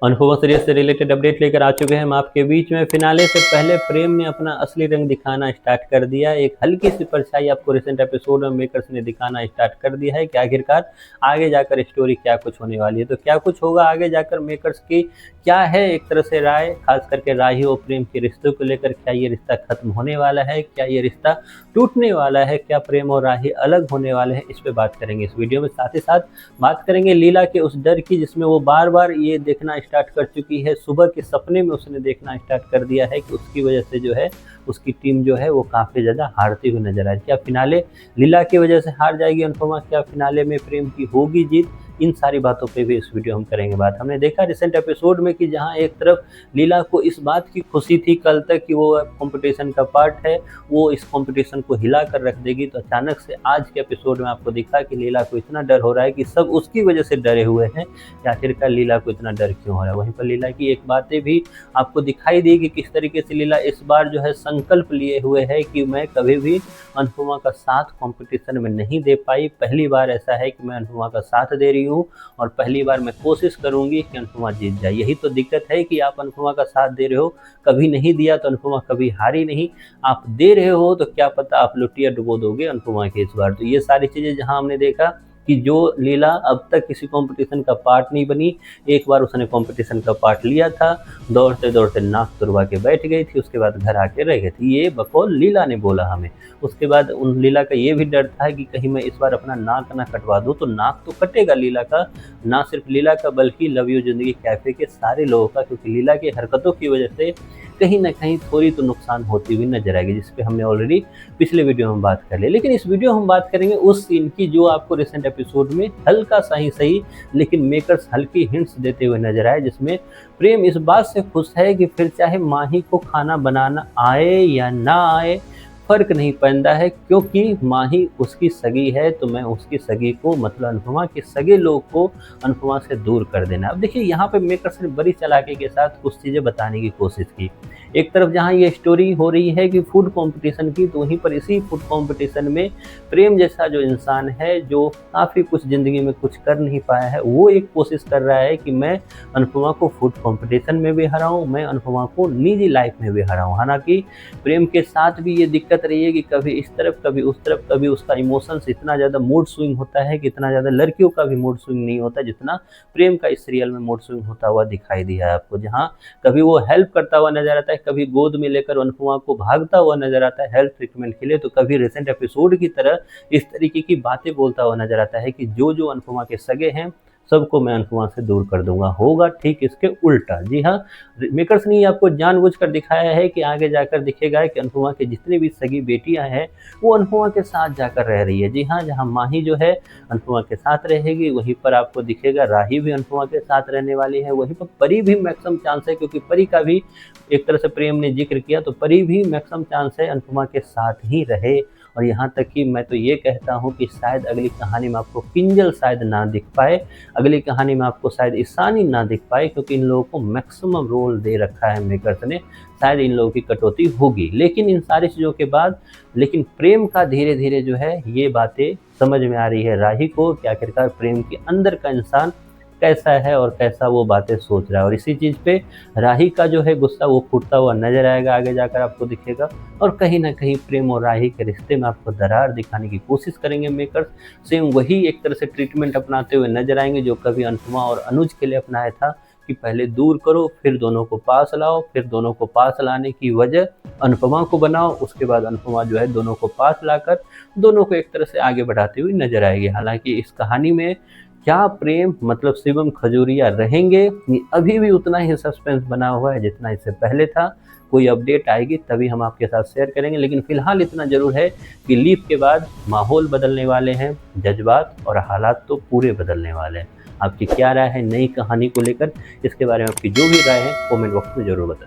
Anupama serial से related update लेकर आ चुके हैं हम आपके बीच में। फिनाले से पहले प्रेम ने अपना असली रंग दिखाना स्टार्ट कर दिया। एक हल्की सी परछाई आपको रिसेंट एपिसोड में मेकर्स ने दिखाना स्टार्ट कर दिया है कि आखिरकार आगे जाकर स्टोरी क्या कुछ होने वाली है। तो क्या कुछ होगा आगे जाकर, मेकर्स की क्या है एक तरह से राय, खास करके राही और प्रेम के रिश्तों को लेकर। क्या ये रिश्ता खत्म होने वाला है, क्या ये रिश्ता टूटने वाला है, क्या प्रेम और राही अलग होने वाले हैं, इस पे बात करेंगे इस वीडियो में। साथ ही साथ बात करेंगे लीला के उस डर की जिसमें वो बार बार ये देखना स्टार्ट कर चुकी है, सुबह के सपने में उसने देखना स्टार्ट कर दिया है कि उसकी वजह से जो है उसकी टीम जो है वो काफ़ी ज़्यादा हारती हुई नजर आ रही है। क्या फिनाले लीला की वजह से हार जाएगी अनुपमा, क्या फिनाले में प्रेम की होगी जीत, इन सारी बातों पे भी इस वीडियो हम करेंगे बात। हमने देखा रिसेंट एपिसोड में कि जहां एक तरफ लीला को इस बात की खुशी थी कल तक कि वो कंपटीशन का पार्ट है, वो इस कंपटीशन को हिला कर रख देगी, तो अचानक से आज के एपिसोड में आपको दिखा कि लीला को इतना डर हो रहा है कि सब उसकी वजह से डरे हुए हैं कि आखिरकार लीला को इतना डर क्यों हो रहा है। वहीं पर लीला की एक बातें भी आपको दिखाई दी कि किस तरीके से लीला इस बार जो है संकल्प लिए हुए है कि मैं कभी भी अनुपमा का साथ कंपटीशन में नहीं दे पाई, पहली बार ऐसा है कि मैं अनुपमा का साथ दे रही हूँ और पहली बार मैं कोशिश करूंगी कि अनुपमा जीत जाए। यही तो दिक्कत है कि आप अनुपमा का साथ दे रहे हो, कभी नहीं दिया तो अनुपमा कभी हारी नहीं, आप दे रहे हो तो क्या पता आप लुटिया डुबो दोगे अनुपमा के इस बार। तो ये सारी चीज़ें जहां हमने देखा कि जो लीला अब तक किसी कंपटीशन का पार्ट नहीं बनी, एक बार उसने कंपटीशन का पार्ट लिया था, दौड़ते दौड़ते नाक तुड़वा के बैठ गई थी, उसके बाद घर आके रह गई थी। ये बकौल लीला ने बोला हमें। उसके बाद उन लीला का ये भी डर था कि कहीं मैं इस बार अपना नाक ना कटवा दूँ, तो नाक तो कटेगा लीला का, ना सिर्फ लीला का बल्कि लव यू जिंदगी कैफे के सारे लोगों का, क्योंकि लीला की हरकतों की वजह से कहीं ना कहीं थोड़ी तो नुकसान होती हुई नजर आएगी, जिस पे हमने ऑलरेडी पिछले वीडियो में बात कर ली। लेकिन इस वीडियो में हम बात करेंगे उस सीन की जो आपको रिसेंट एपिसोड में हल्का सा ही सही लेकिन मेकर्स हल्की हिंट्स देते हुए नजर आए, जिसमें प्रेम इस बात से खुश है कि फिर चाहे माही को खाना बनाना आए या ना आए फर्क नहीं पड़ता है, क्योंकि माही उसकी सगी है, तो मैं उसकी सगी को मतलब अनुपमा के सगे लोग को अनुपमा से दूर कर देना। अब देखिए यहाँ पे मेकर्स ने बड़ी चालाकी के साथ कुछ चीज़ें बताने की कोशिश की। एक तरफ जहाँ ये स्टोरी हो रही है कि फूड कंपटीशन की, तो वहीं पर इसी फूड कंपटीशन में प्रेम जैसा जो इंसान है जो काफ़ी कुछ ज़िंदगी में कुछ कर नहीं पाया है, वो एक कोशिश कर रहा है कि मैं अनुपमा को फूड कंपटीशन में भी हराऊँ, मैं अनुपमा को निजी लाइफ में भी हराऊँ। हालांकि प्रेम के साथ भी ये दिक्कत रही है कि कभी इस तरफ कभी उस तरफ, कभी उसका इमोशंस इतना ज़्यादा मूड स्विंग होता है कि इतना ज़्यादा लड़कियों का भी मूड स्विंग नहीं होता जितना प्रेम का इस सीरियल में मूड स्विंग होता हुआ दिखाई दिया है आपको। जहाँ कभी वो हेल्प करता हुआ नजर आता है, कभी गोद में लेकर अनुपमा को भागता हुआ नजर आता है हेल्थ ट्रीटमेंट के लिए, तो कभी रिसेंट एपिसोड की तरह इस तरीके की बातें बोलता हुआ नजर आता है कि जो जो अनुपमा के सगे हैं सबको मैं अनुपमा से दूर कर दूंगा। होगा ठीक इसके उल्टा। जी हाँ, मेकर्स ने आपको जानबूझकर दिखाया है कि आगे जाकर दिखेगा कि अनुपमा के जितनी भी सगी बेटियां हैं वो अनुपमा के साथ जाकर रह रही है। जी हाँ, जहाँ माही जो है अनुपमा के साथ रहेगी, वहीं पर आपको दिखेगा राही भी अनुपमा के साथ रहने वाली है, वहीं पर परी भी मैक्सिमम चांस है, क्योंकि परी का भी एक तरह से प्रेम ने जिक्र किया, तो परी भी मैक्सिमम चांस है अनुपमा के साथ ही रहे। और यहाँ तक कि मैं तो ये कहता हूँ कि शायद अगली कहानी में आपको किंजल शायद ना दिख पाए, अगली कहानी में आपको शायद ईशानी ना दिख पाए, क्योंकि इन लोगों को मैक्सिमम रोल दे रखा है मेकर्स ने, शायद इन लोगों की कटौती होगी। लेकिन इन सारी चीज़ों के बाद लेकिन प्रेम का धीरे धीरे जो है ये बातें समझ में आ रही है राही को कि आखिरकार प्रेम के अंदर का इंसान कैसा है और कैसा वो बातें सोच रहा है। और इसी चीज़ पे राही का जो है गुस्सा वो फूटता हुआ नजर आएगा, आगे जाकर आपको दिखेगा। और कहीं ना कहीं प्रेम और राही के रिश्ते में आपको दरार दिखाने की कोशिश करेंगे मेकर्स। सेम वही एक तरह से ट्रीटमेंट अपनाते हुए नजर आएंगे जो कभी अनुपमा और अनुज के लिए अपनाया था कि पहले दूर करो फिर दोनों को पास लाओ, फिर दोनों को पास लाने की वजह अनुपमा को बनाओ, उसके बाद अनुपमा जो है दोनों को पास लाकर दोनों को एक तरह से आगे बढ़ाती हुई नजर आएगी। हालांकि इस कहानी में क्या प्रेम मतलब शिवम खजूरिया रहेंगे, ये अभी भी उतना ही सस्पेंस बना हुआ है जितना इससे पहले था। कोई अपडेट आएगी तभी हम आपके साथ शेयर करेंगे, लेकिन फिलहाल इतना जरूर है कि लीप के बाद माहौल बदलने वाले हैं, जज्बात और हालात तो पूरे बदलने वाले हैं। आपकी क्या राय है नई कहानी को लेकर, इसके बारे में आपकी जो भी राय है कमेंट बॉक्स में जरूर बताएं।